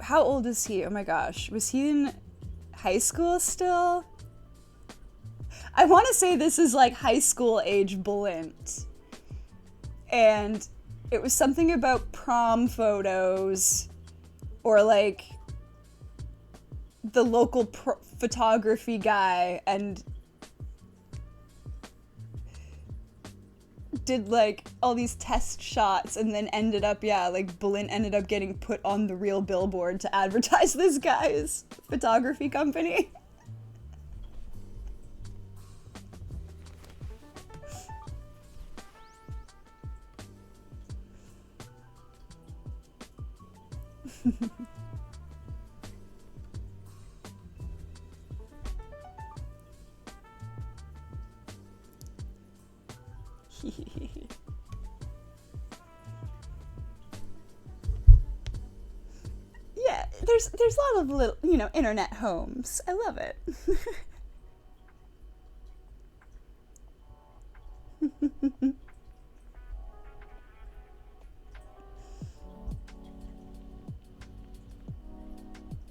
how old is he? Oh my gosh. Was he in high school still? I want to say this is like high school age Bulent. And it was something about prom photos or like the local photography guy and did like all these test shots and then ended up, like Bulent ended up getting put on the real billboard to advertise this guy's photography company. Yeah, there's a lot of little, internet homes. I love it.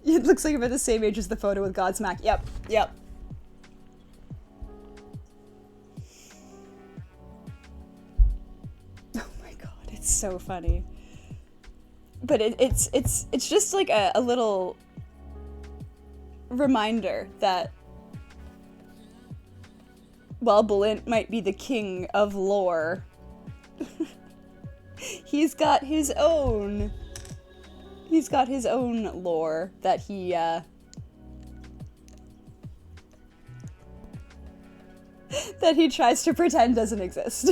It looks like about the same age as the photo with Godsmack. Yep. Oh my god, it's so funny. But it's just like a little reminder that while Bulent might be the king of lore, he's got his own lore that he that he tries to pretend doesn't exist.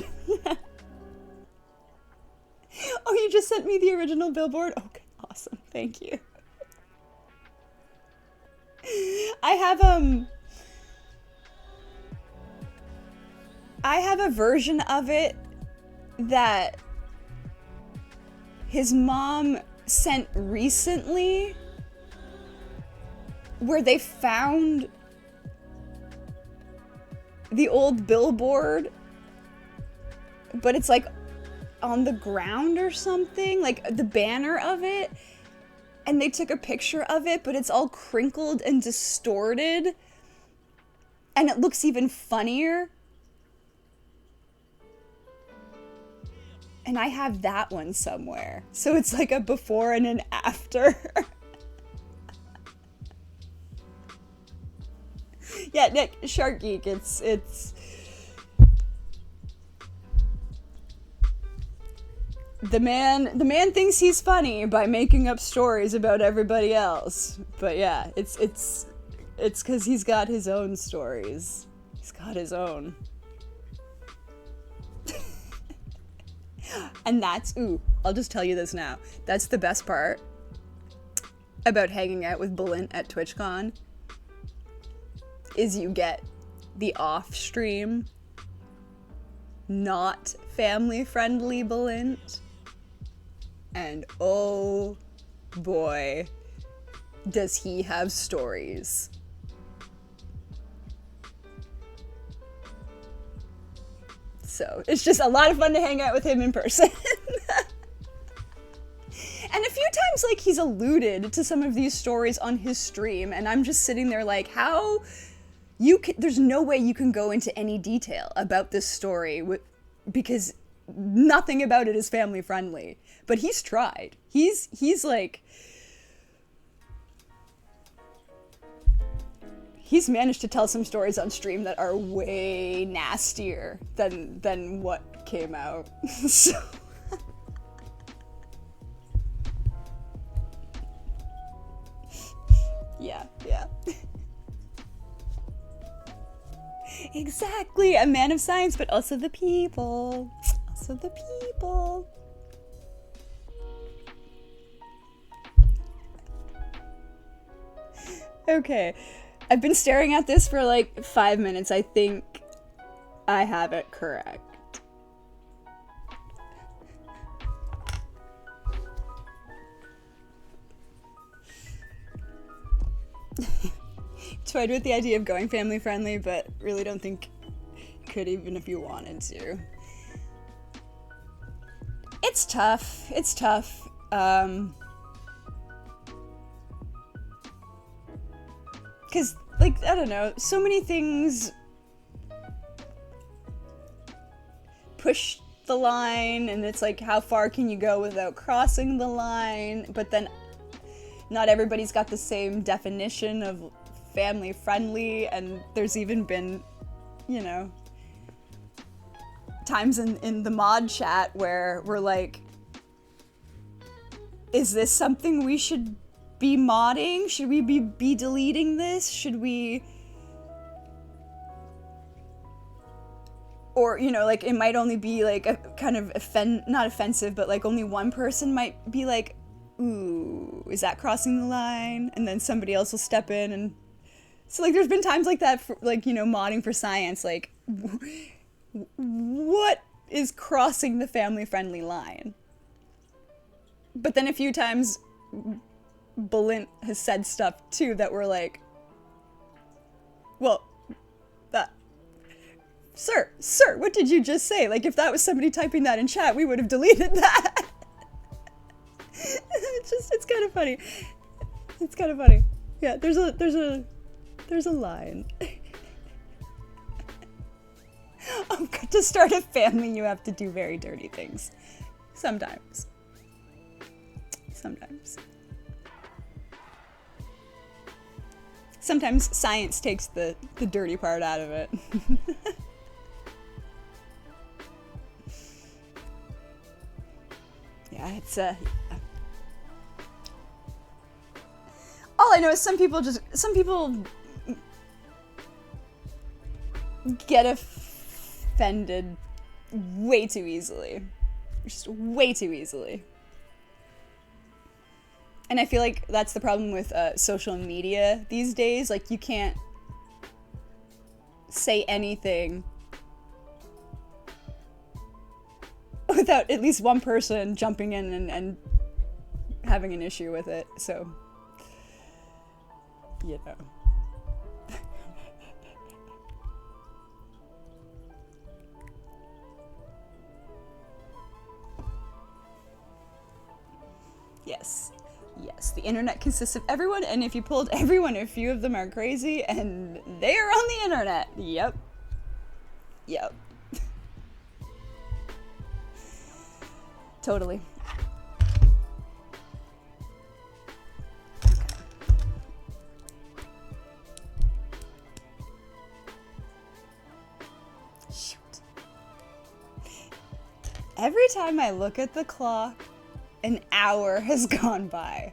Oh, you just sent me the original billboard? Okay, awesome. Thank you. I have a version of it that his mom sent recently where they found the old billboard, but it's like on the ground or something, like the banner of it, and they took a picture of it, but it's all crinkled and distorted, and it looks even funnier. And I have that one somewhere. So it's like a before and an after. Yeah, Nick, Shark Geek, it's the man thinks he's funny by making up stories about everybody else. But yeah, it's because he's got his own stories. He's got his own. And that's, I'll just tell you this now. That's the best part about hanging out with Bulent at TwitchCon, is you get the off-stream, not family-friendly Bulent. And oh boy, does he have stories. So it's just a lot of fun to hang out with him in person. And a few times, like, he's alluded to some of these stories on his stream, and I'm just sitting there like, how there's no way you can go into any detail about this story because nothing about it is family friendly. But he's tried. He's like, he's managed to tell some stories on stream that are way nastier than what came out. So yeah. Exactly, a man of science, but also the people. Okay, I've been staring at this for like 5 minutes. I think I have it correct. Toyed with the idea of going family friendly, but really don't think could, even if you wanted to. It's tough. Because, like, I don't know, so many things push the line, and it's like, how far can you go without crossing the line? But then not everybody's got the same definition of family friendly, and there's even been, you know, times in the mod chat where we're like, is this something we should be modding? Should we be deleting this? Should we... Or, you know, like, it might only be, like, a kind of not offensive, but, like, only one person might be like, ooh, is that crossing the line? And then somebody else will step in, and... So, like, there's been times like that, for, like, you know, modding for science, like, what is crossing the family-friendly line? But then a few times, Balint has said stuff, too, that we're like, well, that... Sir, what did you just say? Like, if that was somebody typing that in chat, we would have deleted that. It's kind of funny. It's kind of funny. Yeah, there's a line. Oh, to start a family, you have to do very dirty things. Sometimes. Sometimes science takes the dirty part out of it. Yeah, it's all I know is some people get offended way too easily. Just way too easily. And I feel like that's the problem with social media these days. Like, you can't say anything without at least one person jumping in and having an issue with it. So, you know. Yes, the internet consists of everyone, and if you pulled everyone, a few of them are crazy, and they are on the internet. Yep. Totally. Shoot. Every time I look at the clock, an hour has gone by.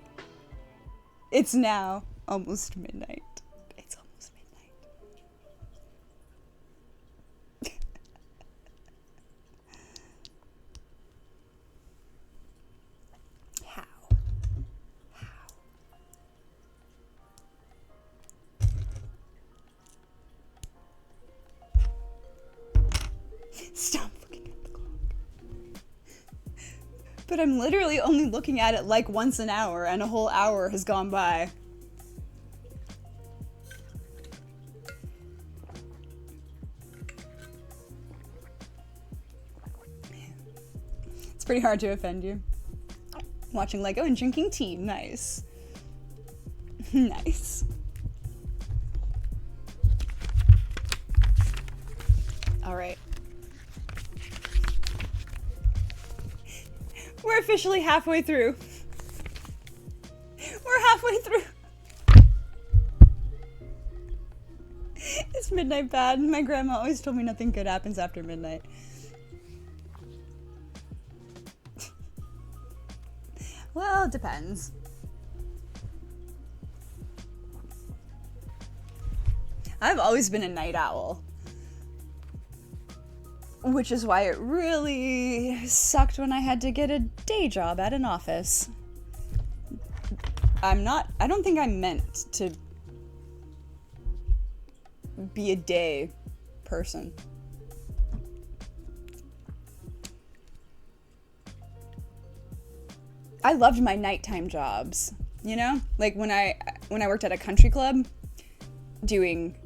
It's now almost midnight. It's almost midnight. How? Stop looking at the clock. But I'm literally only looking at it like once an hour, and a whole hour has gone by. It's pretty hard to offend you. Watching Lego and drinking tea. Nice. Nice. Alright. We're officially halfway through. We're halfway through. Is midnight bad? My grandma always told me nothing good happens after midnight. Well, it depends. I've always been a night owl. Which is why it really sucked when I had to get a day job at an office. I don't think I'm meant to be a day person. I loved my nighttime jobs, you know? Like when I worked at a country club doing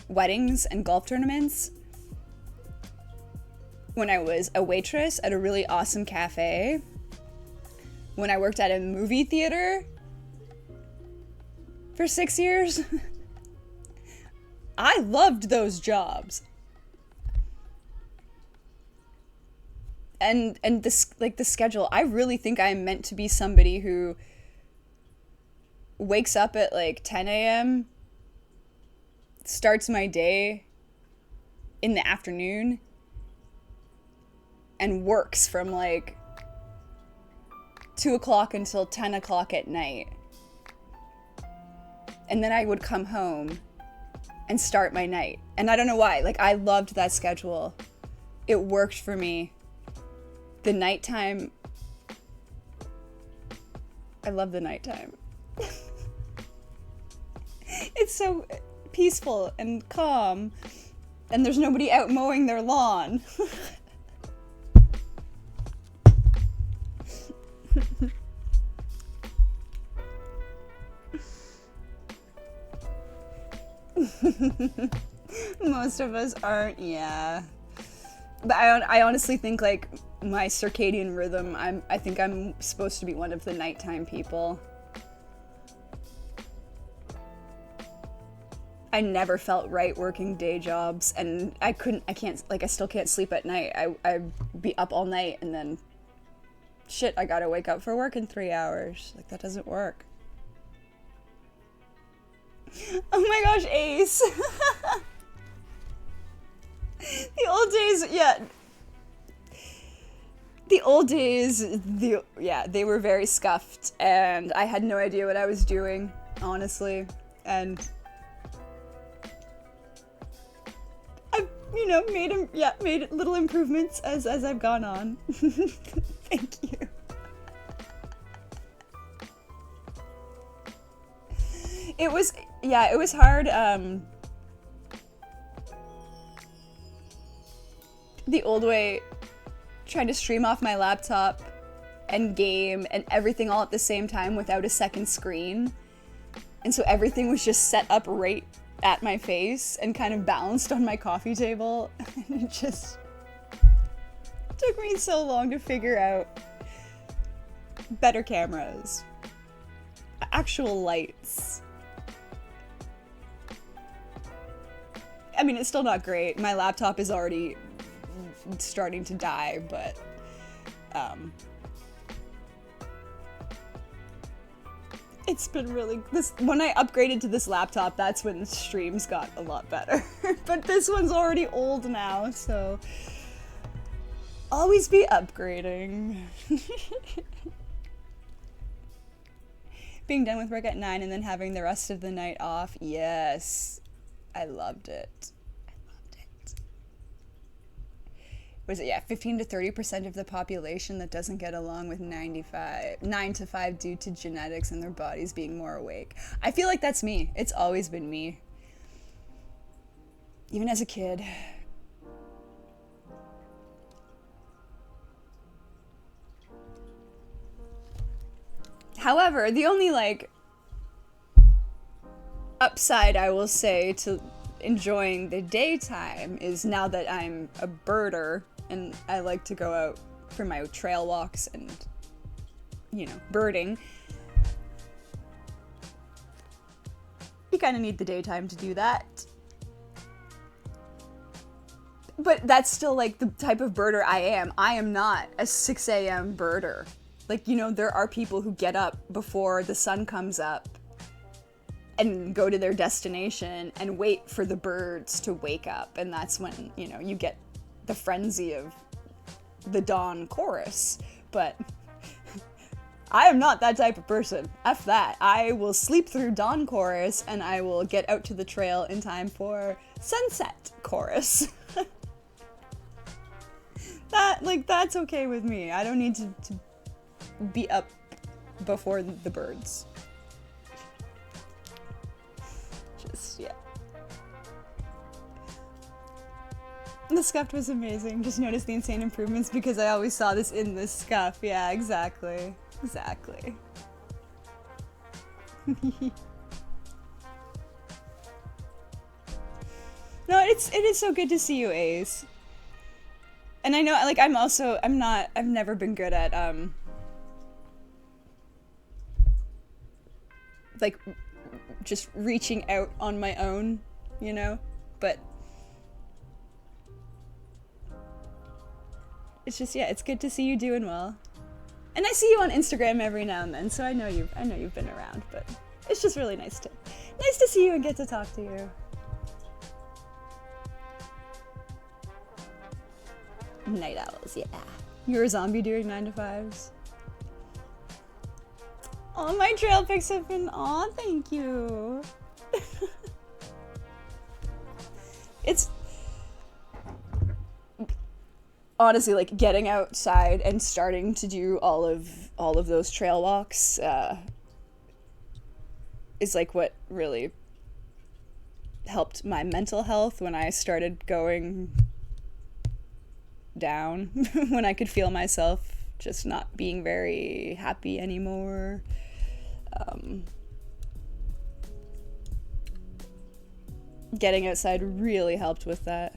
weddings and golf tournaments. When I was a waitress at a really awesome cafe, when I worked at a movie theater for 6 years, I loved those jobs. And this, like, the schedule, I really think I'm meant to be somebody who wakes up at like 10 a.m., starts my day in the afternoon, and works from like 2 o'clock until 10 o'clock at night. And then I would come home and start my night. And I don't know why. Like, I loved that schedule. It worked for me. The nighttime. I love the nighttime. It's so peaceful and calm. And there's nobody out mowing their lawn. Most of us aren't, yeah. But I honestly think, like, my circadian rhythm, I think I'm supposed to be one of the nighttime people. I never felt right working day jobs, and I still can't sleep at night. I'd be up all night, and then, shit, I gotta wake up for work in 3 hours. Like, that doesn't work. Oh my gosh, Ace. The old days, yeah. The old days, they were very scuffed, and I had no idea what I was doing, honestly. And I've, made little improvements as I've gone on. Thank you. It was hard. The old way, trying to stream off my laptop and game and everything all at the same time without a second screen. And so everything was just set up right at my face and kind of balanced on my coffee table. And it just took me so long to figure out better cameras, actual lights. I mean, it's still not great. My laptop is already starting to die, but it's been really, when I upgraded to this laptop, that's when the streams got a lot better. But this one's already old now, so always be upgrading. Being done with work at 9 and then having the rest of the night off. Yes. I loved it. Was it, 15 to 30% of the population that doesn't get along with 9 to 5 due to genetics and their bodies being more awake. I feel like that's me. It's always been me. Even as a kid. However, the only, like, upside I will say to enjoying the daytime is now that I'm a birder and I like to go out for my trail walks and, birding. You kind of need the daytime to do that. But that's still, like, the type of birder I am. I am not a 6 a.m. birder. Like, there are people who get up before the sun comes up and go to their destination and wait for the birds to wake up. And that's when, you get the frenzy of the dawn chorus. But I am not that type of person. F that. I will sleep through dawn chorus and I will get out to the trail in time for sunset chorus. That's okay with me. I don't need to be up before the birds. Yeah. The scuff was amazing. Just noticed the insane improvements because I always saw this in the scuff. Yeah, exactly. Exactly. No, it is so good to see you, Ace. And I know, like, I've never been good at, like, just reaching out on my own you know? But it's just, yeah, it's good to see you doing well. And I see you on Instagram every now and then, so I know you've been around, but it's just really nice to see you and get to talk to you. Night owls, yeah. You're a zombie doing 9 to 5s. All my trail pics have been, aw, thank you. It's honestly like getting outside and starting to do all of those trail walks is like what really helped my mental health when I started going down, when I could feel myself just not being very happy anymore. Getting outside really helped with that.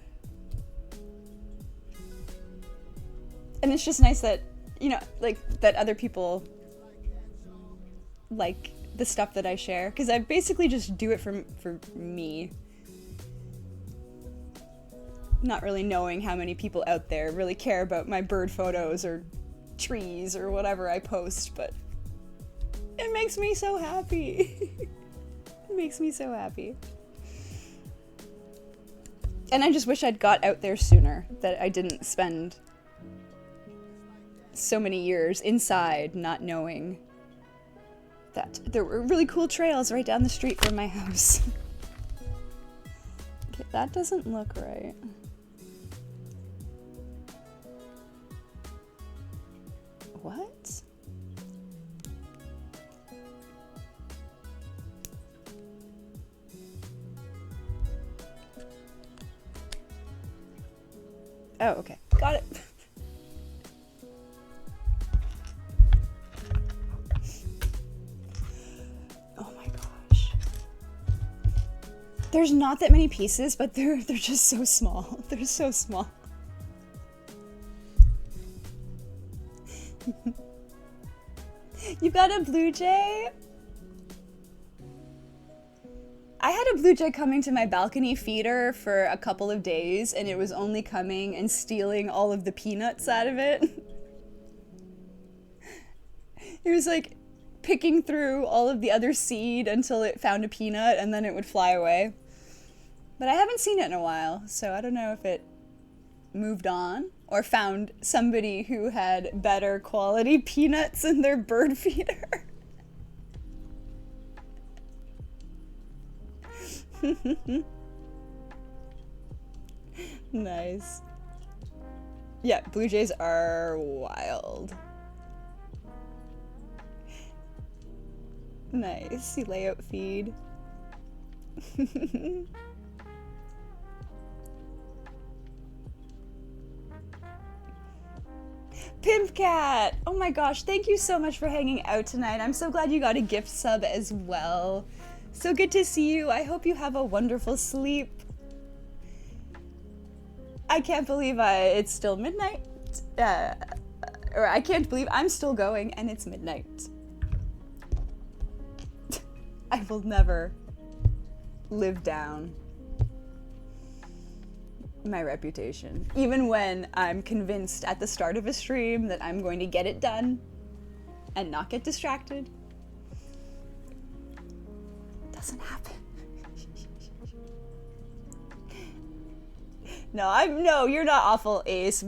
And it's just nice that, you know, like, that other people like the stuff that I share, because I basically just do it for me. Not really knowing how many people out there really care about my bird photos or trees or whatever I post, but it makes me so happy. It makes me so happy. And I just wish I'd got out there sooner, that I didn't spend so many years inside not knowing that there were really cool trails right down the street from my house. Okay, that doesn't look right. What? Oh, okay. Got it. Oh my gosh. There's not that many pieces, but they're just so small. They're so small. You got a blue jay? I had a blue jay coming to my balcony feeder for a couple of days, and it was only coming and stealing all of the peanuts out of it. It was like picking through all of the other seed until it found a peanut, and then it would fly away. But I haven't seen it in a while, so I don't know if it moved on or found somebody who had better quality peanuts in their bird feeder. Nice. Yeah, blue jays are wild. Nice. You lay out feed. Pimp Cat! Oh my gosh, thank you so much for hanging out tonight. I'm so glad you got a gift sub as well. So good to see you. I hope you have a wonderful sleep. I can't believe it's still midnight. Or I can't believe I'm still going and it's midnight. I will never live down my reputation. Even when I'm convinced at the start of a stream that I'm going to get it done and not get distracted. Doesn't happen. No, you're not awful, Ace.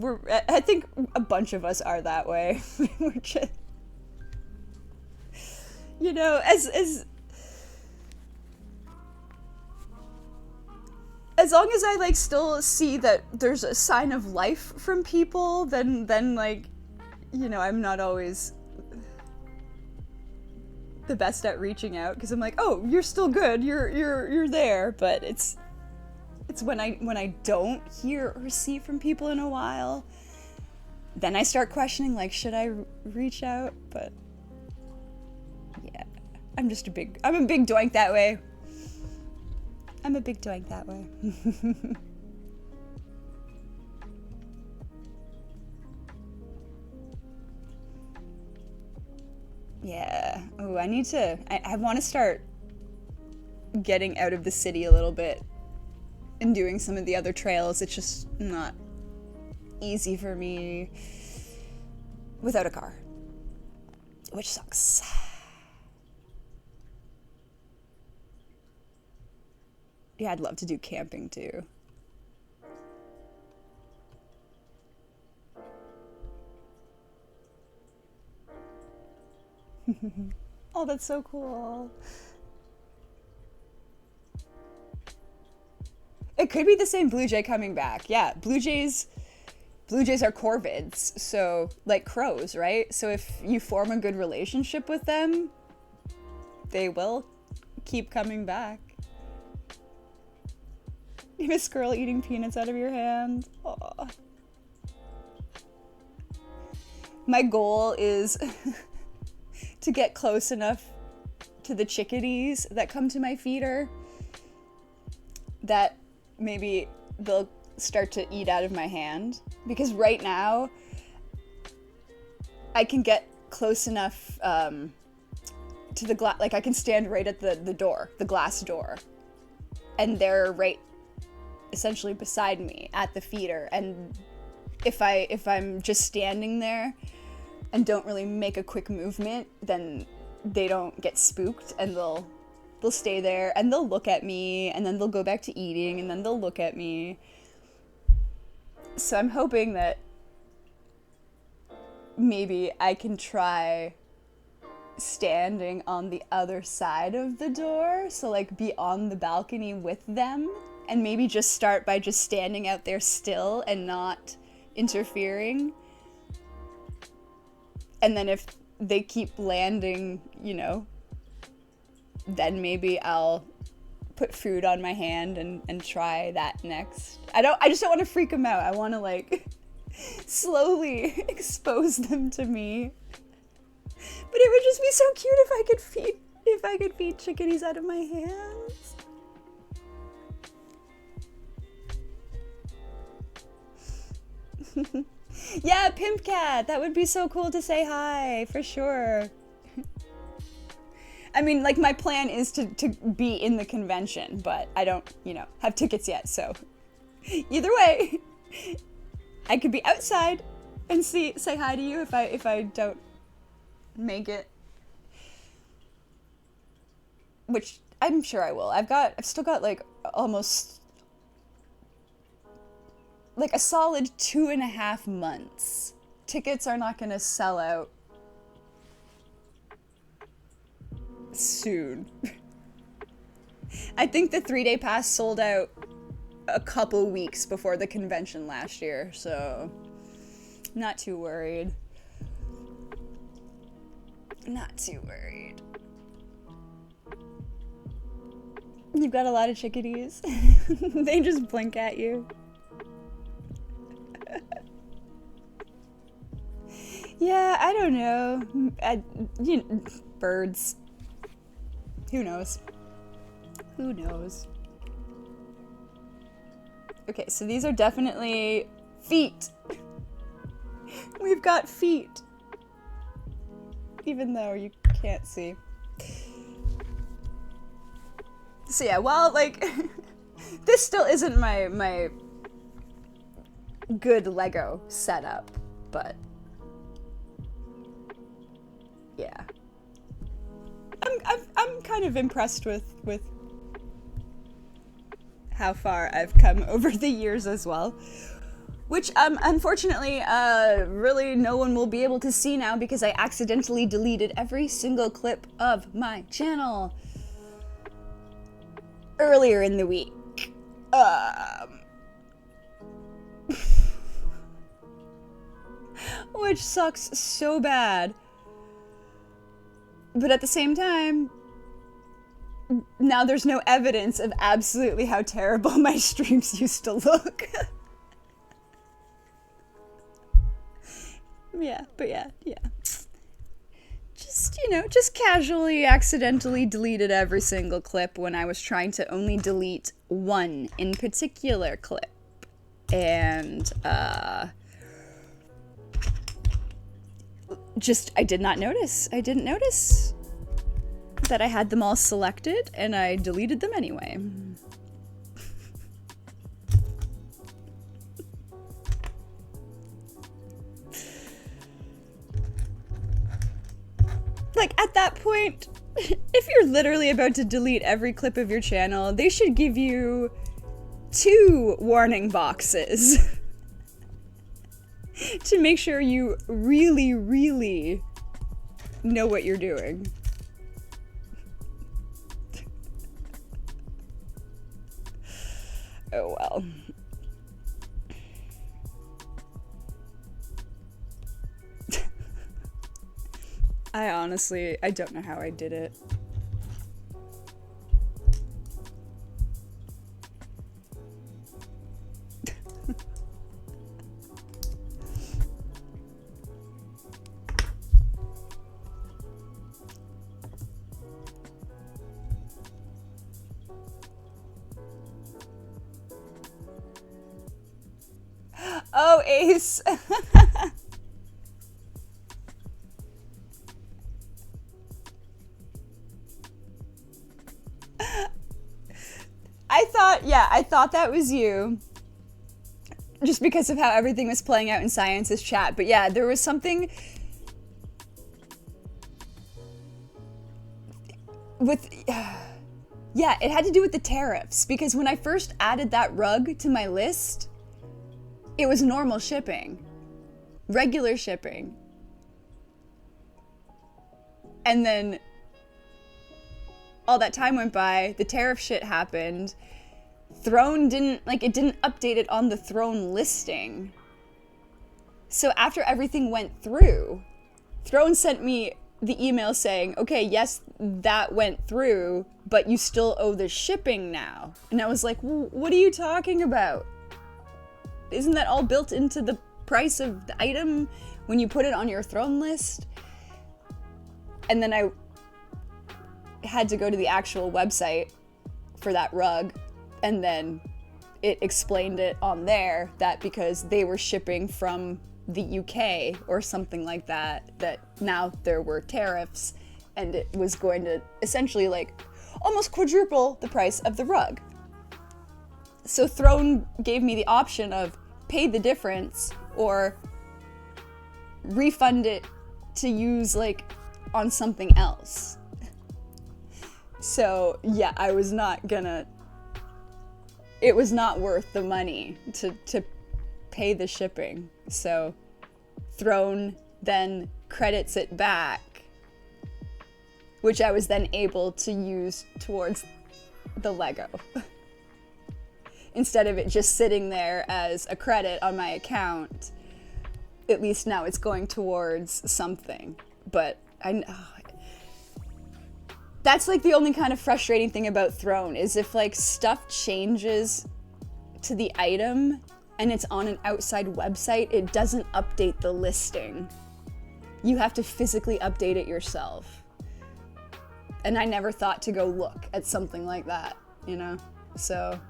I think a bunch of us are that way. We're just, you know, as long as I like still see that there's a sign of life from people, then like, you know, I'm not always the best at reaching out, because I'm like, oh, you're still good, you're there. But it's when I don't hear or see from people in a while, then I start questioning, like, should I reach out? But yeah, I'm a big doink that way. I'm a big doink that way. Yeah. Oh, I want to start getting out of the city a little bit and doing some of the other trails. It's just not easy for me without a car, which sucks. Yeah, I'd love to do camping too. Oh, that's so cool. It could be the same blue jay coming back. Yeah, blue jays are corvids, so like crows, right? So if you form a good relationship with them, they will keep coming back. You have a squirrel eating peanuts out of your hand. Aww. My goal is to get close enough to the chickadees that come to my feeder that maybe they'll start to eat out of my hand. Because right now, I can get close enough to the glass, like I can stand right at the door, the glass door, and they're right essentially beside me at the feeder. And if I'm just standing there and don't really make a quick movement, then they don't get spooked, and they'll stay there and they'll look at me, and then they'll go back to eating, and then they'll look at me. So I'm hoping that maybe I can try standing on the other side of the door, so like be on the balcony with them, and maybe just start by just standing out there still and not interfering. And then if they keep landing, you know, then maybe I'll put food on my hand and try that next. I just don't want to freak them out. I want to like slowly expose them to me. But it would just be so cute if I could feed chickadees out of my hands. Yeah, Pimp Cat, that would be so cool to say hi, for sure. I mean, like, my plan is to be in the convention, but I don't, you know, have tickets yet, so either way, I could be outside and say hi to you if I don't make it. Which I'm sure I will. I've still got like almost like a solid 2.5 months. Tickets are not gonna sell out soon. I think the 3-day pass sold out a couple weeks before the convention last year, so not too worried. Not too worried. You've got a lot of chickadees. They just blink at you. Yeah, I don't know. Birds. Who knows? Who knows? Okay, so these are definitely feet. We've got feet. Even though you can't see. So yeah, well, like, this still isn't my good Lego setup, but yeah. I'm kind of impressed with how far I've come over the years as well. Which, unfortunately, really no one will be able to see now because I accidentally deleted every single clip of my channel earlier in the week. Which sucks so bad. But at the same time, now there's no evidence of absolutely how terrible my streams used to look. Yeah. Just casually, accidentally deleted every single clip when I was trying to only delete one in particular clip. And, I did not notice. I didn't notice that I had them all selected, and I deleted them anyway. Like, at that point, if you're literally about to delete every clip of your channel, they should give you 2 warning boxes to make sure you really, really know what you're doing. Oh well. I don't know how I did it. Oh, Ace. I thought that was you. Just because of how everything was playing out in Science's chat. But yeah, there was something with... Yeah, it had to do with the tariffs. Because when I first added that rug to my list, it was normal shipping. Regular shipping. And then all that time went by, the tariff shit happened. Throne didn't update it on the Throne listing. So after everything went through, Throne sent me the email saying, okay, yes, that went through, but you still owe the shipping now. And I was like, what are you talking about? Isn't that all built into the price of the item when you put it on your Throne list? And then I had to go to the actual website for that rug, and then it explained it on there that because they were shipping from the UK or something like that, that now there were tariffs and it was going to essentially like almost quadruple the price of the rug. So Throne gave me the option of pay the difference or refund it to use like on something else. So yeah, I was not gonna, it was not worth the money to pay the shipping. So Throne then credits it back, which I was then able to use towards the Lego. Instead of it just sitting there as a credit on my account, at least now it's going towards something. But that's like the only kind of frustrating thing about Throne is if like stuff changes to the item and it's on an outside website, it doesn't update the listing. You have to physically update it yourself. And I never thought to go look at something like that, you know? So,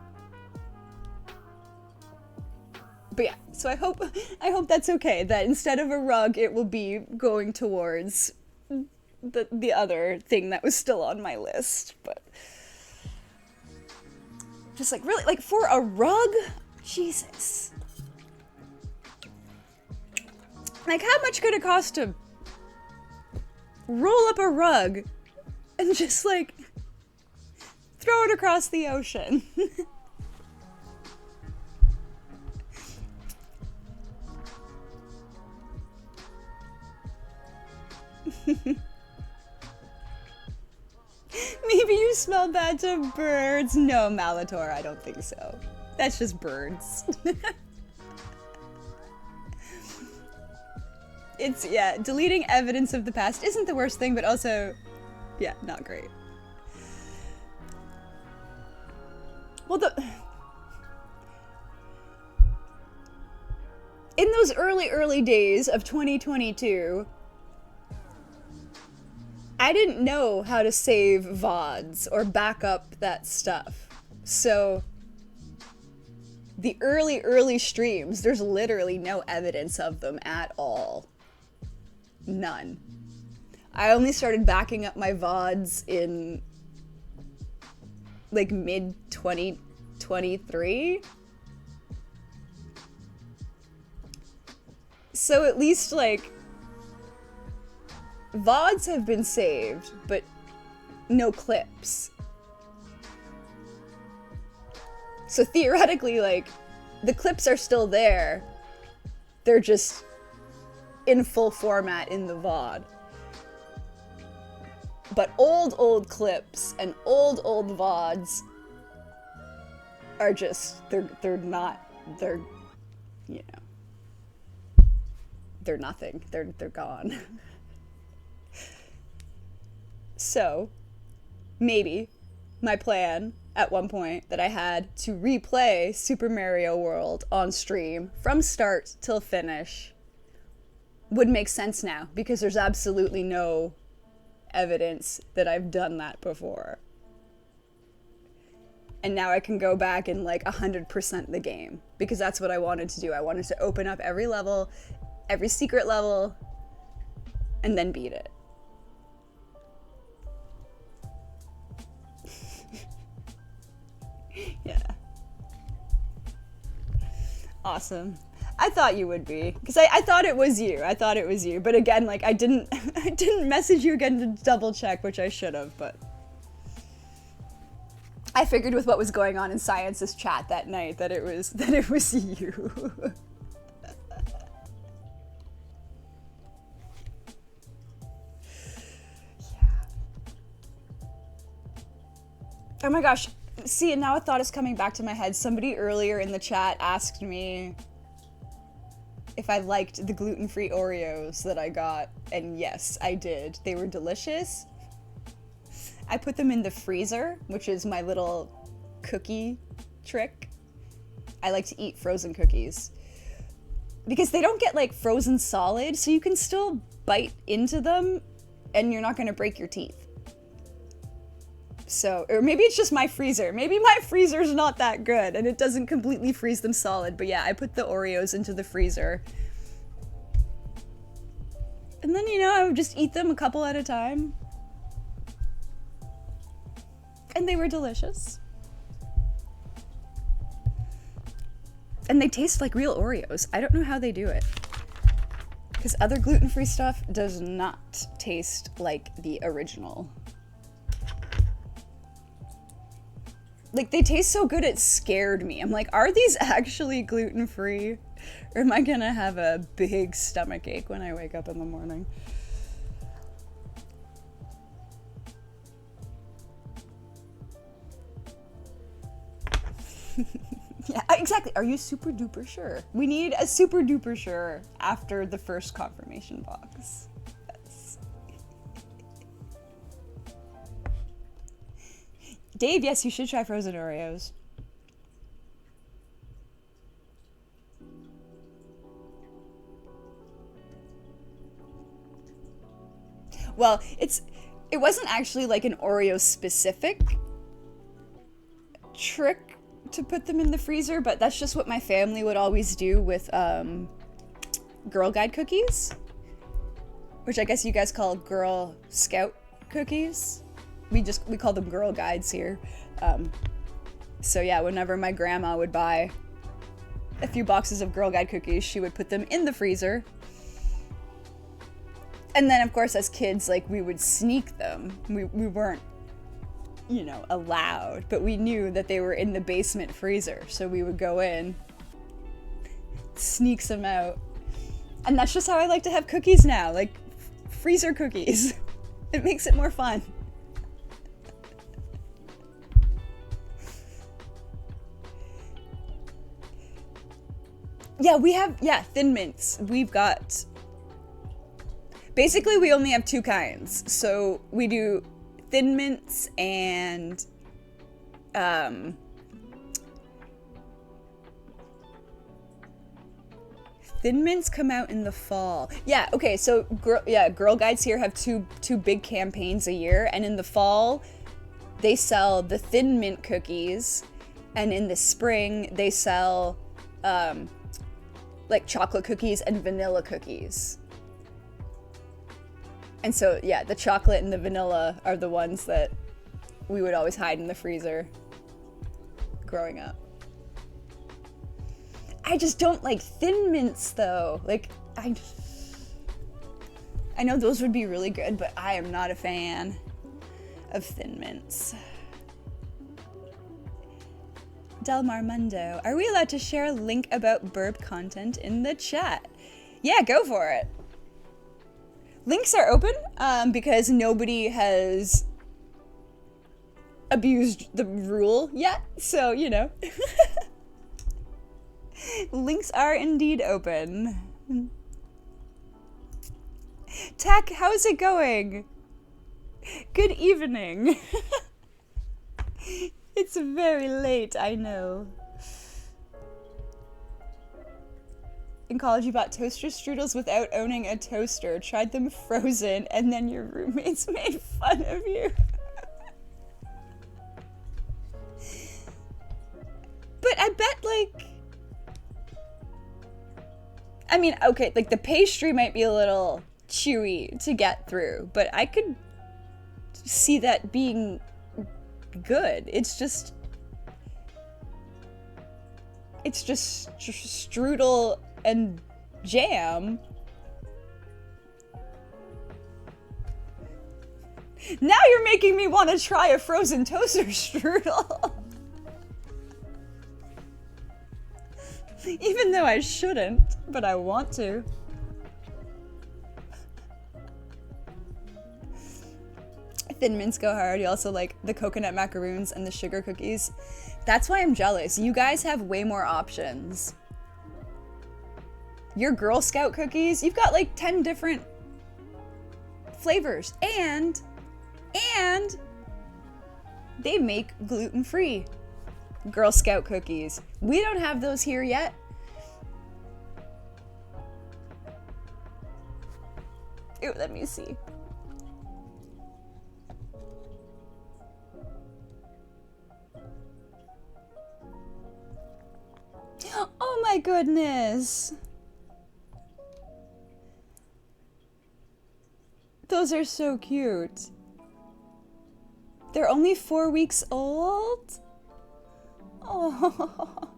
but yeah, so I hope that's okay, that instead of a rug, it will be going towards the other thing that was still on my list. But just like, really, like for a rug? Jesus. Like, how much could it cost to roll up a rug and just like throw it across the ocean? Maybe you smell bad to birds. No, Malator, I don't think so. That's just birds. It's, yeah, deleting evidence of the past isn't the worst thing, but also, yeah, not great. Well, in those early days of 2022, I didn't know how to save VODs or back up that stuff. So the early streams, there's literally no evidence of them at all. None. I only started backing up my VODs in like mid 2023. So at least like VODs have been saved, but no clips. So theoretically, like, the clips are still there. They're just in full format in the VOD. But old clips and old VODs are just, they're not, they're, you know, they're nothing. They're gone. So, maybe my plan at one point that I had to replay Super Mario World on stream from start till finish would make sense now, because there's absolutely no evidence that I've done that before. And now I can go back and like 100% the game, because that's what I wanted to do. I wanted to open up every level, every secret level, and then beat it. Yeah. Awesome. I thought you would be, because I thought it was you. I thought it was you. But again, like, I didn't message you again to double check, which I should have, but I figured with what was going on in Science's chat that night that it was you. Yeah. Oh my gosh. See, and now a thought is coming back to my head. Somebody earlier in the chat asked me if I liked the gluten-free Oreos that I got, and yes, I did. They were delicious. I put them in the freezer, which is my little cookie trick. I like to eat frozen cookies because they don't get like frozen solid, so you can still bite into them and you're not gonna break your teeth. So, or maybe it's just my freezer. Maybe my freezer's not that good and it doesn't completely freeze them solid. But yeah, I put the Oreos into the freezer. And then, you know, I would just eat them a couple at a time. And they were delicious. And they taste like real Oreos. I don't know how they do it. Because other gluten-free stuff does not taste like the original. Like, they taste so good it scared me. I'm like, are these actually gluten-free? Or am I gonna have a big stomach ache when I wake up in the morning? Yeah, exactly. Are you super duper sure? We need a super duper sure after the first confirmation box. Yes. Dave, yes, you should try frozen Oreos. Well, it wasn't actually like an Oreo specific trick to put them in the freezer, but that's just what my family would always do with Girl Guide cookies, which I guess you guys call Girl Scout cookies. We call them Girl Guides here. So yeah, whenever my grandma would buy a few boxes of Girl Guide cookies, she would put them in the freezer. And then of course as kids, like, we would sneak them. We weren't, you know, allowed, but we knew that they were in the basement freezer. So we would go in, sneak some out. And that's just how I like to have cookies now, like freezer cookies. It makes it more fun. Yeah, we have, Thin Mints. We've got, basically we only have two kinds. So we do Thin Mints and Thin Mints come out in the fall. Yeah, okay, so Girl Guides here have two big campaigns a year, and in the fall they sell the Thin Mint cookies, and in the spring they sell like chocolate cookies and vanilla cookies. And so, yeah, the chocolate and the vanilla are the ones that we would always hide in the freezer growing up. I just don't like Thin Mints, though. Like, I know those would be really good, but I am not a fan of Thin Mints. Del Marmundo, are we allowed to share a link about burp content in the chat? Yeah, go for it. Links are open because nobody has abused the rule yet, so, you know. Links are indeed open. Tech, how's it going? Good evening. It's very late, I know. In college, you bought toaster strudels without owning a toaster, tried them frozen, and then your roommates made fun of you. But I bet, like... I mean, okay, like the pastry might be a little chewy to get through, but I could see that being good. It's just strudel and jam. Now you're making me want to try a frozen toaster strudel. Even though I shouldn't, but I want to. Thin Mints go hard. You also like the coconut macaroons and the sugar cookies. That's why I'm jealous. You guys have way more options. Your Girl Scout cookies, you've got like 10 different flavors. And they make gluten-free Girl Scout cookies. We don't have those here yet. Ooh, let me see. Oh my goodness. Those are so cute. They're only 4 weeks old? Oh.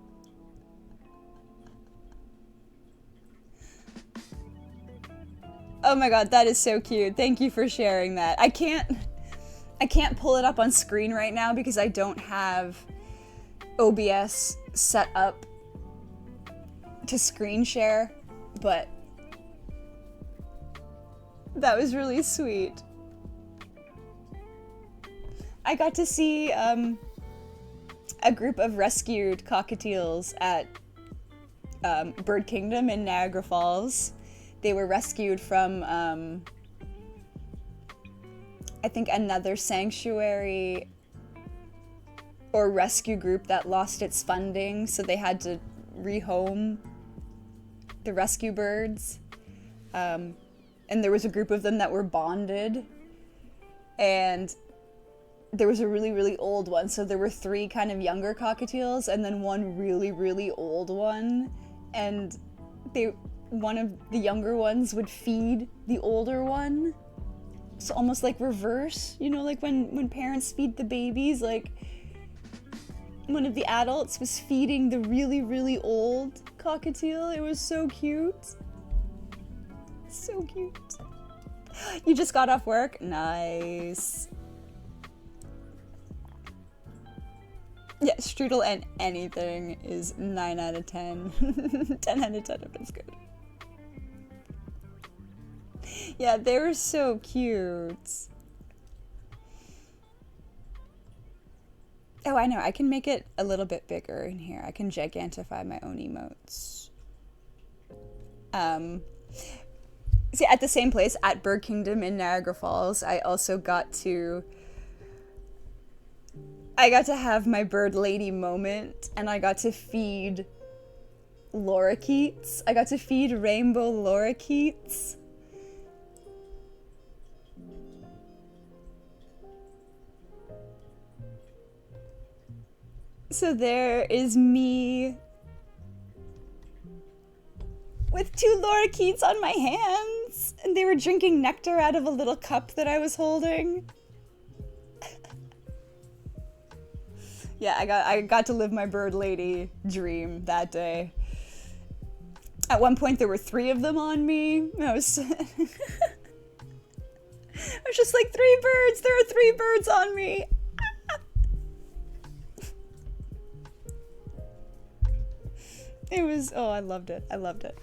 Oh my god, that is so cute. Thank you for sharing that. I can't pull it up on screen right now because I don't have OBS set up to screen share, but that was really sweet. I got to see a group of rescued cockatiels at Bird Kingdom in Niagara Falls. They were rescued from, I think, another sanctuary or rescue group that lost its funding, so they had to rehome the rescue birds. And there was a group of them that were bonded, and there was a really, really old one. So there were 3 kind of younger cockatiels and then one really, really old one. And one of the younger ones would feed the older one. So almost like reverse, you know, like when parents feed the babies, like one of the adults was feeding the really, really old cockatiel. It was so cute. So cute. You just got off work? Nice. Yeah, strudel and anything is 9 out of 10. 10 out of 10 if it's good. Yeah, they were so cute. Oh, I know. I can make it a little bit bigger in here. I can gigantify my own emotes. See, at the same place, at Bird Kingdom in Niagara Falls, I also got to have my bird lady moment, and I got to feed lorikeets. I got to feed rainbow lorikeets. So there is me with 2 lorikeets on my hands, and they were drinking nectar out of a little cup that I was holding. Yeah, I got to live my bird lady dream that day. At one point, there were 3 of them on me. was just like, 3 birds. There are 3 birds on me. It was, oh, I loved it. I loved it.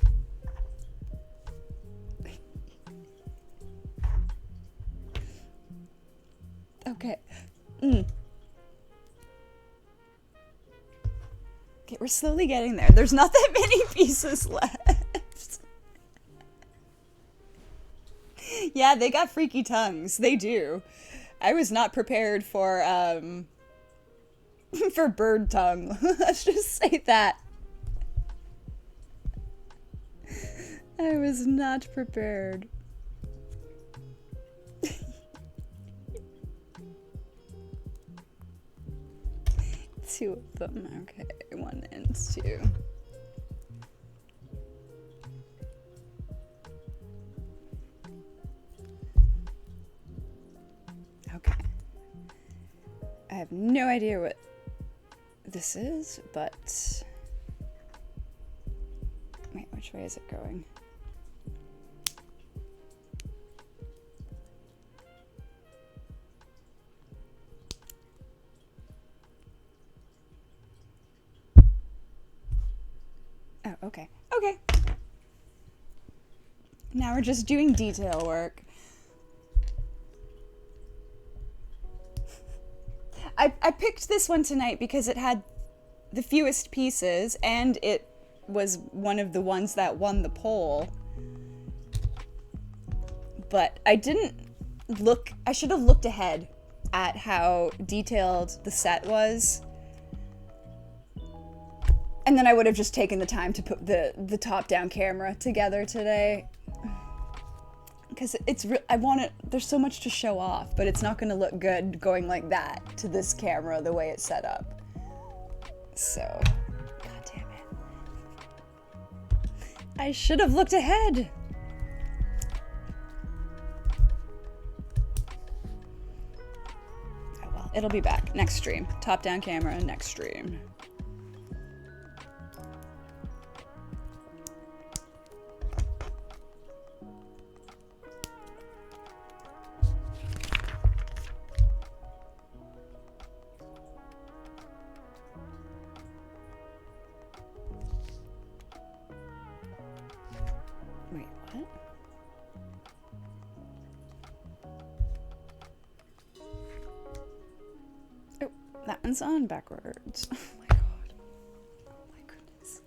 Okay. Okay, we're slowly getting there. There's not that many pieces left. Yeah, they got freaky tongues. They do. I was not prepared for bird tongue. Let's just say that. I was not prepared. 2 of them. Okay, 1 and 2. Okay. I have no idea what this is, but... Wait, which way is it going? Oh, okay. Okay. Now we're just doing detail work. I picked this one tonight because it had the fewest pieces and it was one of the ones that won the poll. But I didn't look, I should have looked ahead at how detailed the set was. And then I would have just taken the time to put the top-down camera together today. Because it's I want it, there's so much to show off, but it's not going to look good going like that to this camera the way it's set up. So, god damn it. I should have looked ahead. Oh well, it'll be back next stream. Top-down camera next stream. That one's on backwards. Oh my god. Oh my goodness.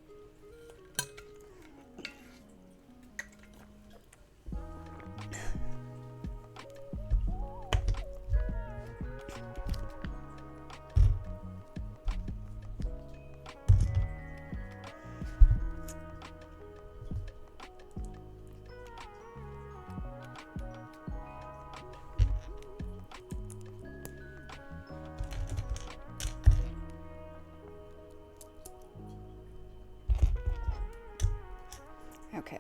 Okay.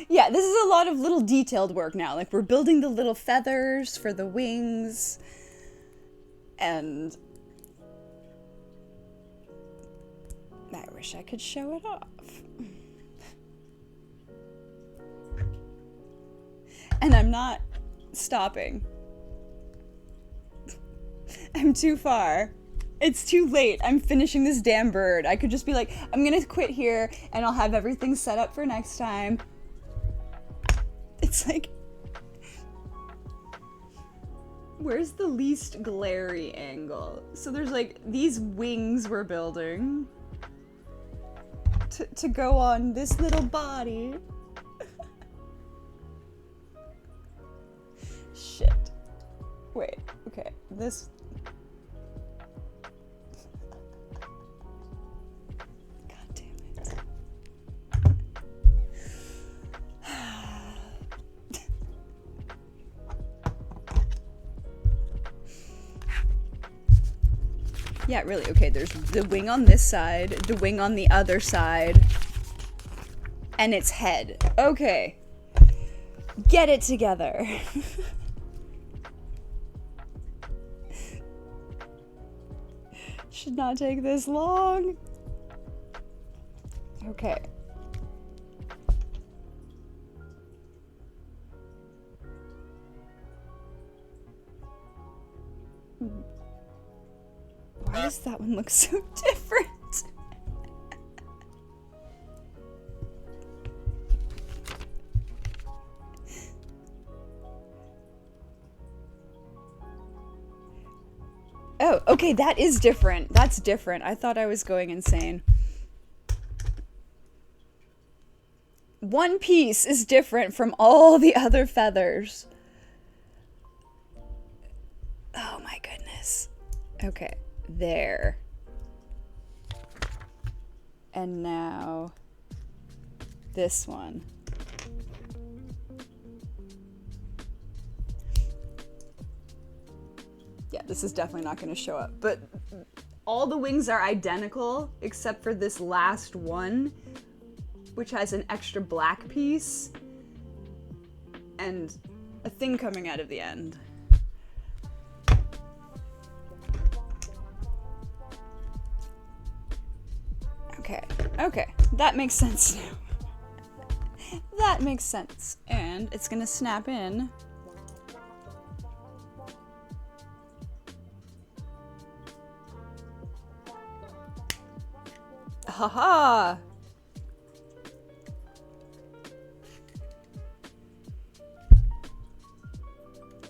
Yeah, this is a lot of little detailed work now. Like, we're building the little feathers for the wings. And I wish I could show it off. And I'm not stopping. I'm too far. It's too late. I'm finishing this damn bird. I could just be like, I'm gonna quit here and I'll have everything set up for next time. It's like, where's the least glary angle? So there's like these wings we're building to go on this little body. Shit. Wait, okay, this... Yeah, really, okay, there's the wing on this side, the wing on the other side, and its head. Okay. Get it together. Should not take this long. Okay. Why does that one look so different? Oh, okay, that is different. That's different. I thought I was going insane. One piece is different from all the other feathers. Oh my goodness. Okay, there. And now this one. Yeah, this is definitely not going to show up. But all the wings are identical except for this last one, which has an extra black piece and a thing coming out of the end. Okay, that makes sense now. That makes sense. And it's gonna snap in. Haha!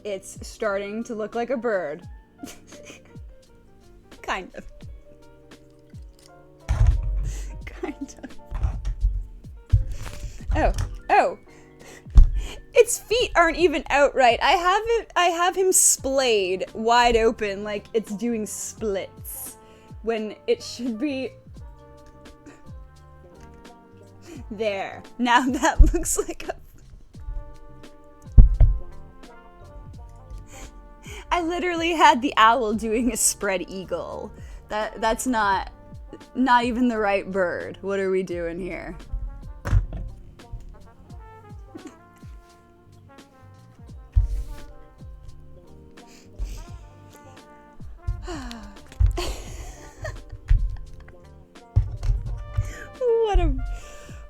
It's starting to look like a bird. Kind of. Kind of. Oh. Its feet aren't even out right. I have him splayed wide open like it's doing splits when it should be there. Now that looks like a... I literally had the owl doing a spread eagle. That's not even the right bird. What are we doing here?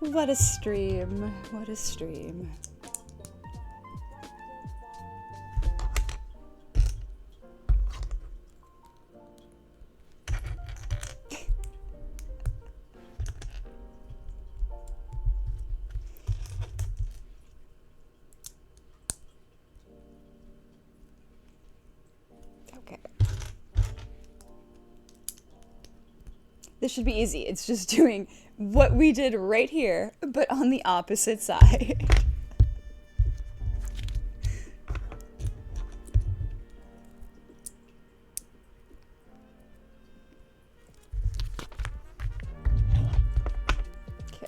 What a stream. What a stream. Okay. This should be easy. It's just doing what we did right here, but on the opposite side. Okay.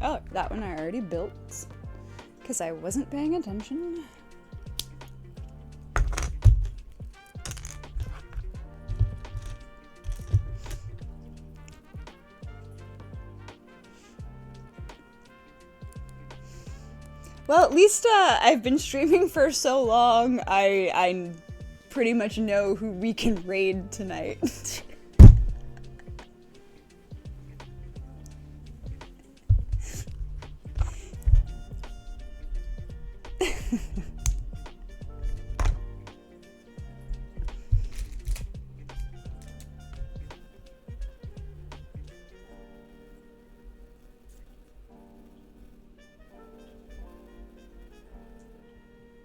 Oh, that one I already built because I wasn't paying attention. Well, at least I've been streaming for so long, I pretty much know who we can raid tonight.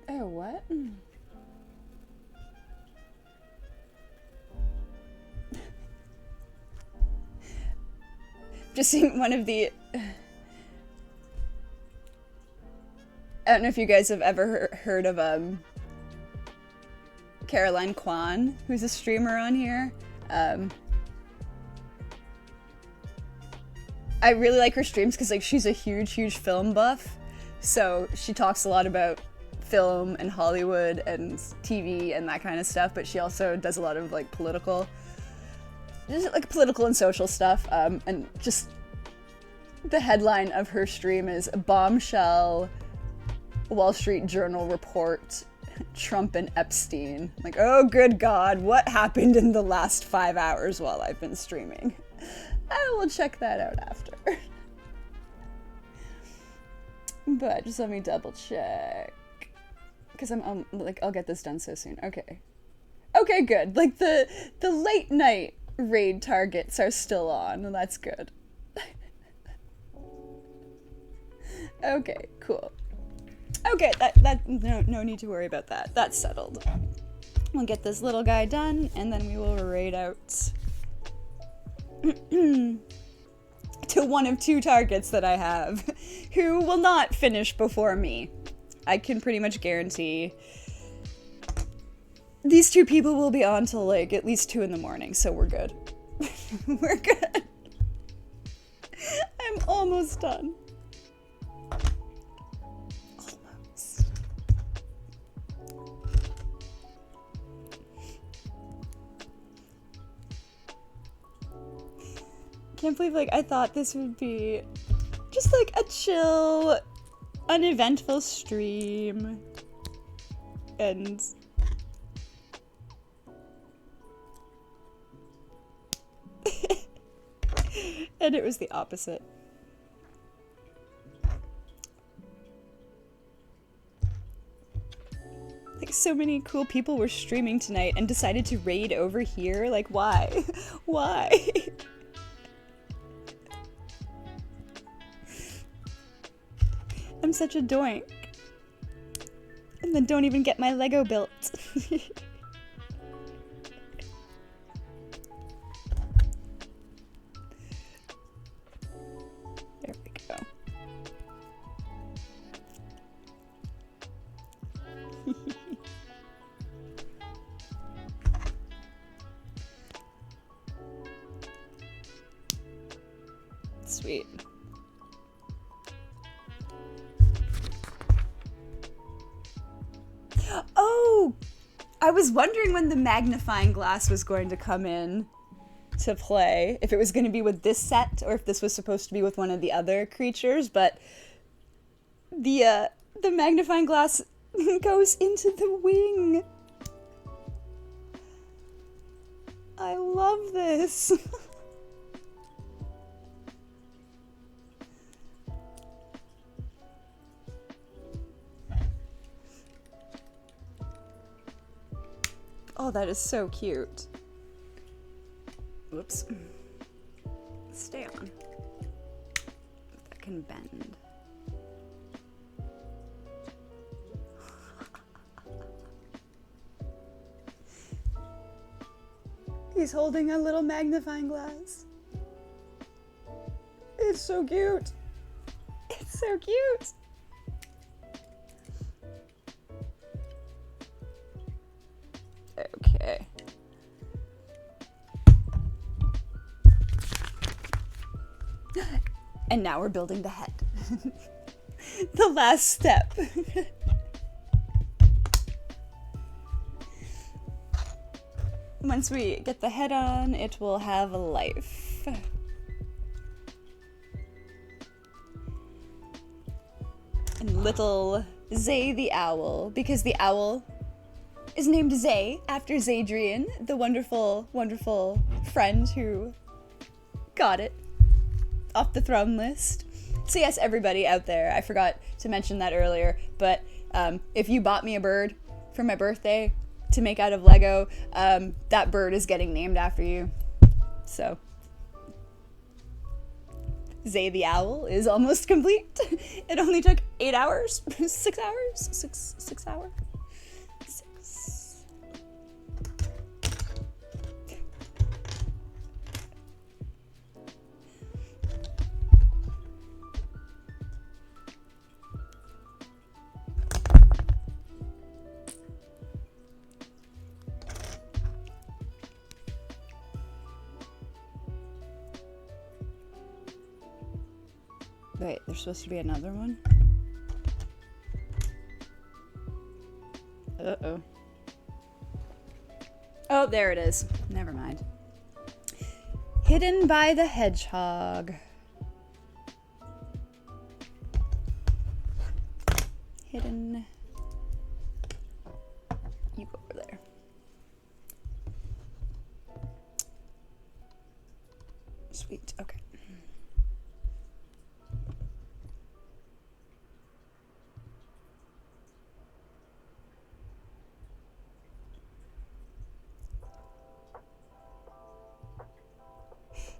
Oh, what? Just seeing one of the... I don't know if you guys have ever heard of Caroline Kwan, who's a streamer on here. I really like her streams because like she's a huge film buff, so she talks a lot about film and Hollywood and TV and that kind of stuff, but she also does a lot of like political and social stuff, and just the headline of her stream is Bombshell Wall Street Journal report Trump and Epstein. Like, oh good god, what happened in the last 5 hours while I've been streaming? I will check that out after. But just let me double check. Because I'm like, I'll get this done so soon. Okay. Okay, good. Like the late night raid targets are still on, and that's good. Okay, cool. Okay, that no need to worry about that. That's settled. We'll get this little guy done, and then we will raid out to one of two targets that I have, who will not finish before me. I can pretty much guarantee these two people will be on till like at least 2 in the morning, so we're good. We're good. I'm almost done. Almost. Can't believe, like, I thought this would be just like a chill, uneventful stream, and and it was the opposite. Like, so many cool people were streaming tonight and decided to raid over here. Like, why? Why? I'm such a doink. And then don't even get my Lego built. There we go. Sweet. Oh! I was wondering when the magnifying glass was going to come in to play. If it was going to be with this set, or if this was supposed to be with one of the other creatures, but the magnifying glass goes into the wing. I love this. Oh, that is so cute. Whoops. Stay on. That can bend. He's holding a little magnifying glass. It's so cute. It's so cute. Okay. And now we're building the head. The last step. Once we get the head on, it will have a life. And little Zay the owl, because the owl is named Zay after Zadrian, the wonderful, wonderful friend who got it off the throne list. So yes, everybody out there, I forgot to mention that earlier, but if you bought me a bird for my birthday to make out of Lego, that bird is getting named after you. So Zay the owl is almost complete. It only took 8 hours, 6 hours, 6 hours. Wait, there's supposed to be another one? Uh-oh. Oh, there it is. Never mind. Hidden by the hedgehog. Hidden. You go over there. Sweet, okay.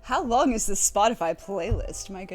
How long is this Spotify playlist? My goodness.